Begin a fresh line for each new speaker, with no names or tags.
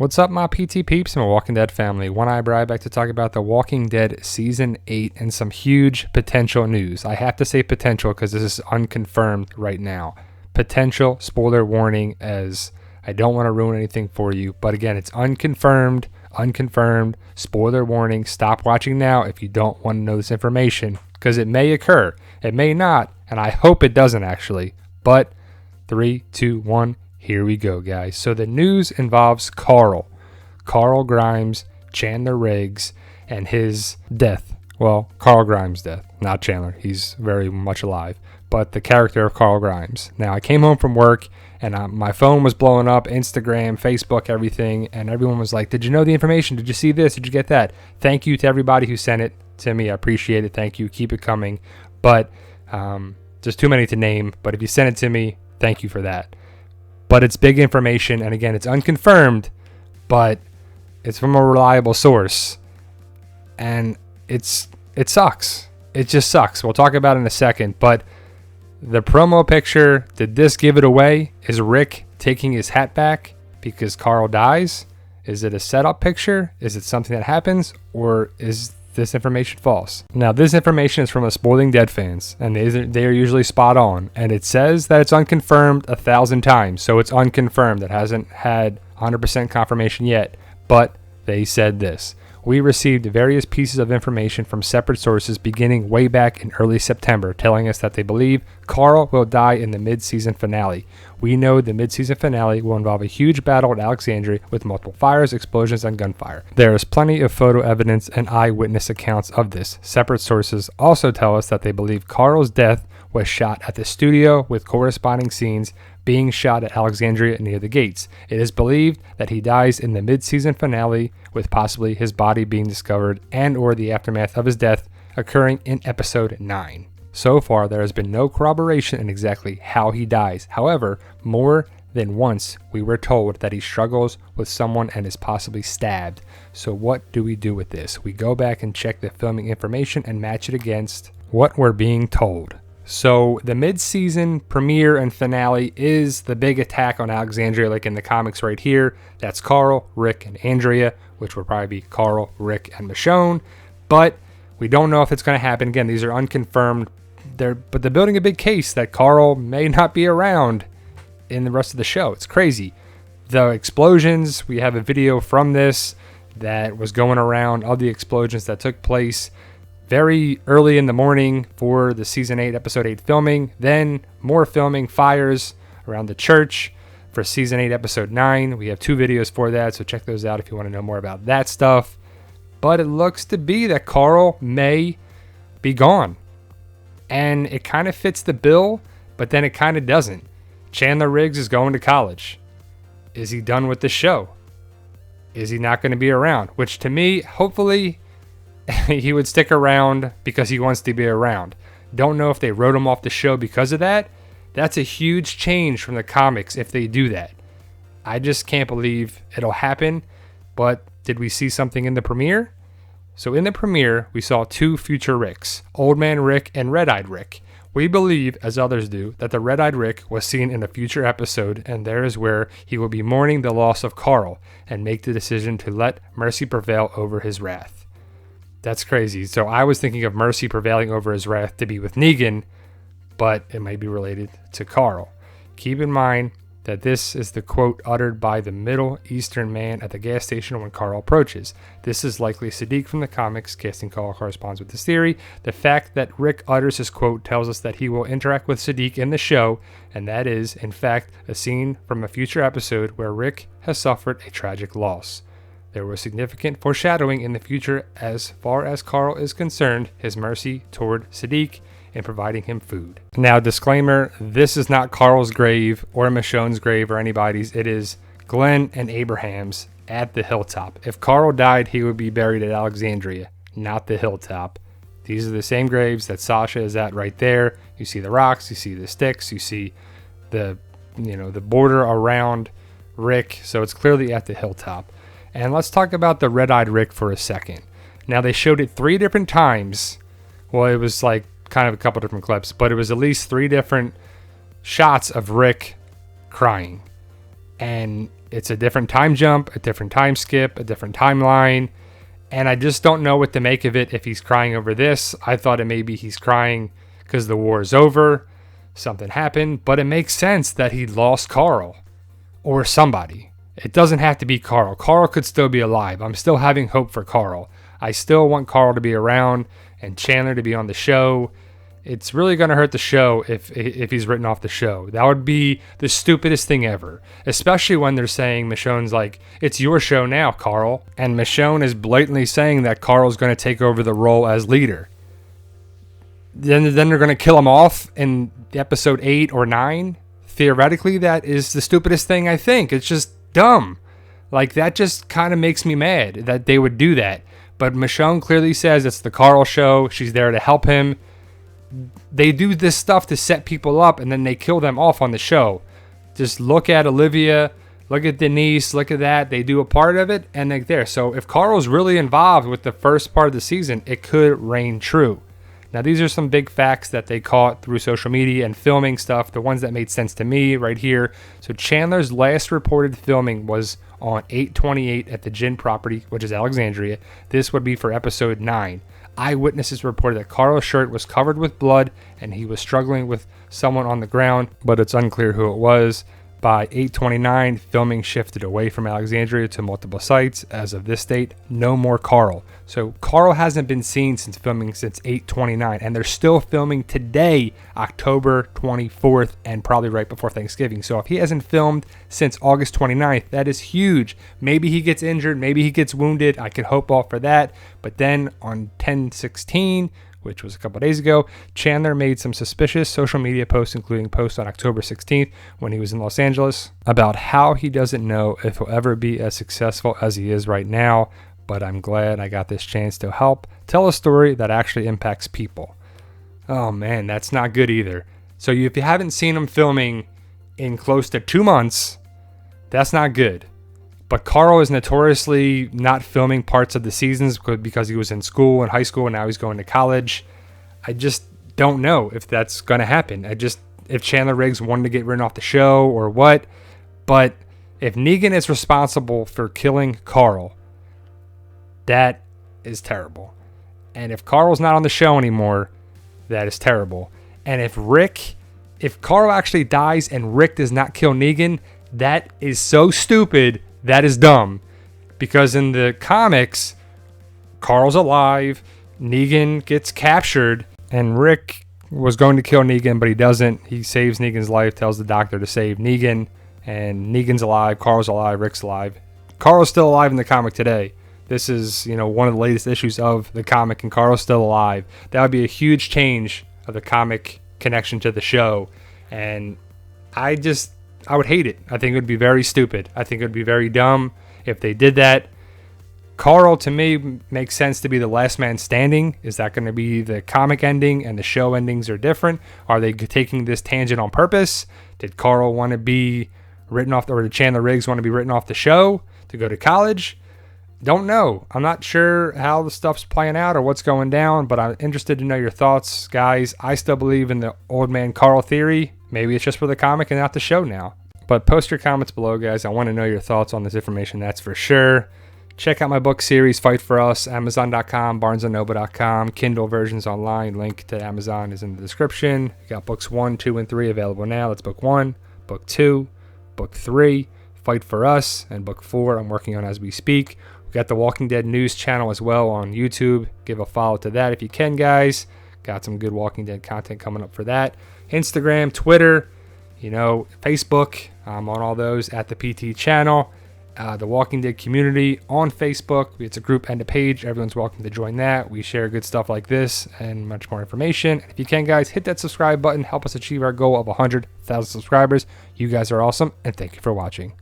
What's up, my PT peeps and my Walking Dead family? One Eyebrow back to talk about The Walking Dead Season 8 and some huge potential news. I have to say potential because this is unconfirmed right now. Potential spoiler warning, as I don't want to ruin anything for you. But again, it's unconfirmed, spoiler warning. Stop watching now if you don't want to know this information, because it may occur. It may not, and I hope it doesn't actually. But 3, 2, 1... here we go, guys. So the news involves Carl Grimes, Chandler Riggs, and his death. Well, Carl Grimes' death, not Chandler. He's very much alive. But the character of Carl Grimes. Now, I came home from work, and my phone was blowing up, Instagram, Facebook, everything, and everyone was like, did you know the information? Did you see this? Did you get that? Thank you to everybody who sent it to me. I appreciate it. Thank you. Keep it coming. But there's too many to name. But if you send it to me, thank you for that. But it's big information, and again, it's unconfirmed, but it's from a reliable source, and it sucks. It just sucks. We'll talk about it in a second, but the promo picture, did this give it away? Is Rick taking his hat back because Carl dies? Is it a setup picture? Is it something that happens, or is this information false? Now, this information is from the Spoiling Dead fans, and they are usually spot on, and it says that it's unconfirmed 1,000 times, so it's unconfirmed. It hasn't had 100% confirmation yet, but they said this. We received various pieces of information from separate sources beginning way back in early September, telling us that they believe Carl will die in the mid-season finale. We know the mid-season finale will involve a huge battle at Alexandria with multiple fires, explosions, and gunfire. There is plenty of photo evidence and eyewitness accounts of this. Separate sources also tell us that they believe Carl's death was shot at the studio, with corresponding scenes being shot at Alexandria near the gates. It is believed that he dies in the mid-season finale, with possibly his body being discovered and or the aftermath of his death occurring in episode 9. So far, there has been no corroboration in exactly how he dies. However, more than once, we were told that he struggles with someone and is possibly stabbed. So what do we do with this? We go back and check the filming information and match it against what we're being told. So the mid-season premiere and finale is the big attack on Alexandria, like in the comics right here. That's Carl, Rick, and Andrea, which will probably be Carl, Rick, and Michonne. But we don't know if it's going to happen. Again, these are unconfirmed. But they're building a big case that Carl may not be around in the rest of the show. It's crazy. The explosions, we have a video from this that was going around, all the explosions that took place very early in the morning for the Season 8, Episode 8 filming. Then more filming, fires around the church for Season 8, Episode 9. We have 2 videos for that, so check those out if you want to know more about that stuff. But it looks to be that Carl may be gone. And it kind of fits the bill, but then it kind of doesn't. Chandler Riggs is going to college. Is he done with the show? Is he not going to be around? Which to me, hopefully, he would stick around because he wants to be around. Don't know if they wrote him off the show because of that. That's a huge change from the comics if they do that. I just can't believe it'll happen. But did we see something in the premiere? So in the premiere, we saw 2 future Ricks, Old Man Rick and Red-Eyed Rick. We believe, as others do, that the Red-Eyed Rick was seen in a future episode, and there is where he will be mourning the loss of Carl and make the decision to let mercy prevail over his wrath. That's crazy. So I was thinking of mercy prevailing over his wrath to be with Negan, but it might be related to Carl. Keep in mind that this is the quote uttered by the Middle Eastern man at the gas station when Carl approaches. This is likely Siddiq from the comics. Casting call corresponds with this theory. The fact that Rick utters his quote tells us that he will interact with Siddiq in the show, and that is, in fact, a scene from a future episode where Rick has suffered a tragic loss. There was significant foreshadowing in the future as far as Carl is concerned, his mercy toward Siddiq in providing him food. Now, disclaimer, this is not Carl's grave or Michonne's grave or anybody's. It is Glenn and Abraham's at the hilltop. If Carl died, he would be buried at Alexandria, not the hilltop. These are the same graves that Sasha is at right there. You see the rocks, you see the sticks, you see the border around Rick. So it's clearly at the hilltop. And let's talk about the Red-Eyed Rick for a second. Now, they showed it 3 different times. Well, it was like kind of a couple different clips, but it was at least 3 different shots of Rick crying. And It's a different time jump, a different time skip, a different timeline. And I just don't know what to make of it if he's crying over this. I thought it maybe he's crying because the war is over. Something happened. But it makes sense that he lost Carl or somebody. It doesn't have to be Carl. Carl could still be alive. I'm still having hope for Carl. I still want Carl to be around and Chandler to be on the show. It's really going to hurt the show if he's written off the show. That would be the stupidest thing ever, especially when they're saying Michonne's like, it's your show now, Carl. And Michonne is blatantly saying that Carl's going to take over the role as leader. Then they're going to kill him off in episode 8 or 9. Theoretically, that is the stupidest thing I think. It's just dumb. Like, that just kind of makes me mad that they would do that. But Michonne clearly says it's the Carl show. She's there to help him. They do this stuff to set people up, and then they kill them off on the show. Just look at Olivia, look at Denise, look at that. They do a part of it, and they're there. So if Carl's really involved with the first part of the season, it could reign true. Now, these are some big facts that they caught through social media and filming stuff, the ones that made sense to me right here. So Chandler's last reported filming was on 8/28 at the Gin property, which is Alexandria. This would be for episode 9. Eyewitnesses reported that Carl's shirt was covered with blood and he was struggling with someone on the ground, but it's unclear who it was. By 8/29, filming shifted away from Alexandria to multiple sites. As of this date, no more Carl. So Carl hasn't been seen since 8/29, and they're still filming today, October 24th, and probably right before Thanksgiving. So if he hasn't filmed since August 29th, that is huge. Maybe he gets injured, maybe he gets wounded. I could hope all for that. But then on 10/16, which was a couple days ago, Chandler made some suspicious social media posts, including posts on October 16th when he was in Los Angeles, about how he doesn't know if he'll ever be as successful as he is right now, but I'm glad I got this chance to help tell a story that actually impacts people. Oh man, that's not good either. So if you haven't seen him filming in close to 2 months, that's not good. But Carl is notoriously not filming parts of the seasons because he was in school, in high school, and now he's going to college. I just don't know if that's going to happen. If Chandler Riggs wanted to get written off the show or what. But if Negan is responsible for killing Carl, that is terrible. And if Carl's not on the show anymore, that is terrible. And if Carl actually dies and Rick does not kill Negan, that is so stupid. That is dumb, because in the comics, Carl's alive, Negan gets captured, and Rick was going to kill Negan, but he doesn't. He saves Negan's life, tells the doctor to save Negan, and Negan's alive, Carl's alive, Rick's alive. Carl's still alive in the comic today. This is, one of the latest issues of the comic, and Carl's still alive. That would be a huge change of the comic connection to the show, and I would hate it. I think it would be very stupid. I think it would be very dumb if they did that. Carl, to me, makes sense to be the last man standing. Is that going to be the comic ending and the show endings are different? Are they taking this tangent on purpose? Did Carl want to be written off, or did Chandler Riggs want to be written off the show to go to college? Don't know. I'm not sure how the stuff's playing out or what's going down, but I'm interested to know your thoughts, guys. I still believe in the old man Carl theory. Maybe it's just for the comic and not the show now. But post your comments below, guys. I want to know your thoughts on this information, that's for sure. Check out my book series, Fight For Us, Amazon.com, BarnesandNoble.com, Kindle versions online. Link to Amazon is in the description. You got books 1, 2, and 3 available now. That's book 1, book 2, book 3, Fight For Us, and book 4 I'm working on as we speak. We got the Walking Dead news channel as well on YouTube. Give a follow to that if you can, guys. Got some good Walking Dead content coming up for that. Instagram, Twitter, Facebook. I'm on all those at the PT channel. The Walking Dead community on Facebook. It's a group and a page. Everyone's welcome to join that. We share good stuff like this and much more information. If you can, guys, hit that subscribe button. Help us achieve our goal of 100,000 subscribers. You guys are awesome, and thank you for watching.